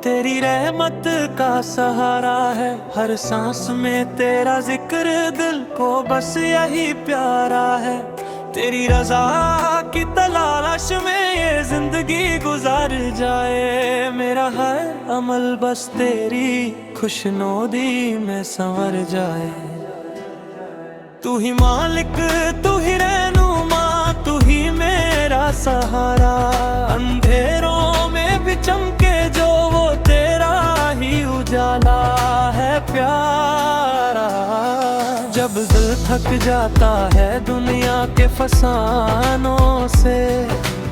तेरी रहमत का सहारा है, हर सांस में तेरा जिक्र, दिल को बस यही प्यारा है। तेरी रजा की तलाश में ये जिंदगी गुजार जाए, मेरा हर अमल बस तेरी खुशनुदी में संवर जाए। तू ही मालिक, तू ही रहनुमा, तू ही मेरा सहारा। अंधेरों में भी चमके जो वो तेरा ही उजाला है प्यारा। जब दिल थक जाता है दुनिया के फसानों से,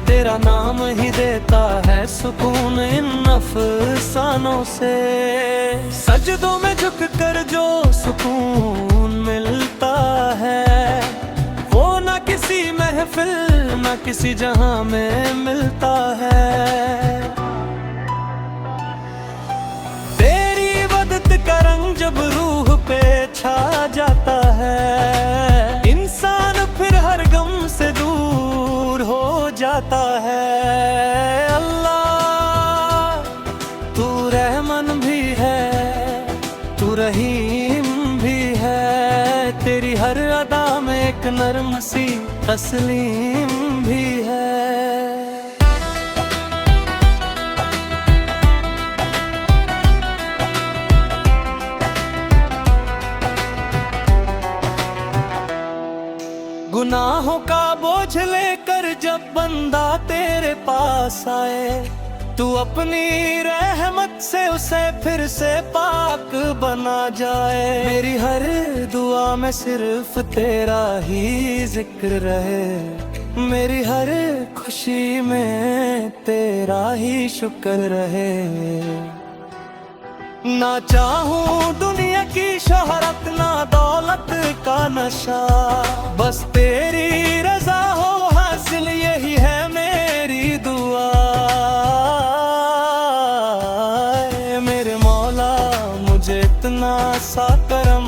तेरा नाम ही देता है सुकून इन अफसानों से। सजदों में झुक कर जो सुकून मिलता है, वो ना किसी महफिल ना किसी जहां में मिलता है। तेरी इबादत का रंग जब रूह पे छा जाता है, इंसान फिर हर गम से दूर हो जाता है। अल्लाह तू रहमान भी है, तू रहीम भी है। तेरी हर अदा में एक नर्म सी तस्लीम भी है। गुनाहों का बोझ लेकर जब बंदा तेरे पास आए, तू अपनी रहमत से उसे फिर से पाक बना जाए। मेरी हर दुआ में सिर्फ तेरा ही जिक्र रहे, मेरी हर खुशी में तेरा ही शुक्र रहे। ना चाहूं दुनिया की शोहरत ना दौलत का नशा, बस तेरी रजा हो हासिल यही है मेरी दुआ। मेरे मौला मुझे इतना सा करम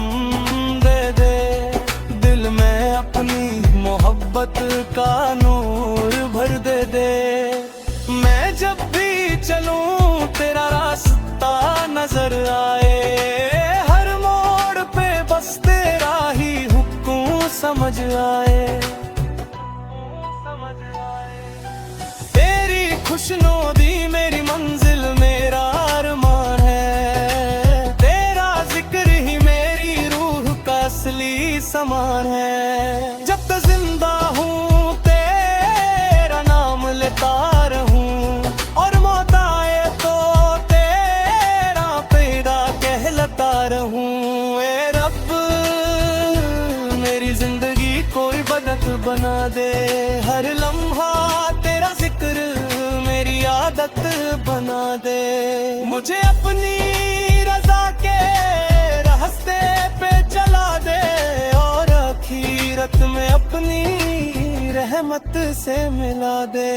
दे दे, दिल में अपनी मोहब्बत का नूर भर दे दे। मैं जब भी चलूं तेरा रास्ता नजर आए, हर मोड़ पे बस तेरा ही हुक्म समझ आए। तेरी खुशनुदी मेरी मंजिल मेरा अरमान है, तेरा जिक्र ही मेरी रूह का असली समान है। जब तक जिंदा हूँ तेरा नाम लेता रहूं, और मौत आए तो तेरा पैदा कहलाता रहूं। ए रब मेरी जिंदगी कोई बदत बना दे, हर लम्हा तेरा जिक्र मेरी आदत बना दे। मुझे अपनी रजा के रास्ते पे चला दे, और आखिरत में अपनी रहमत से मिला दे।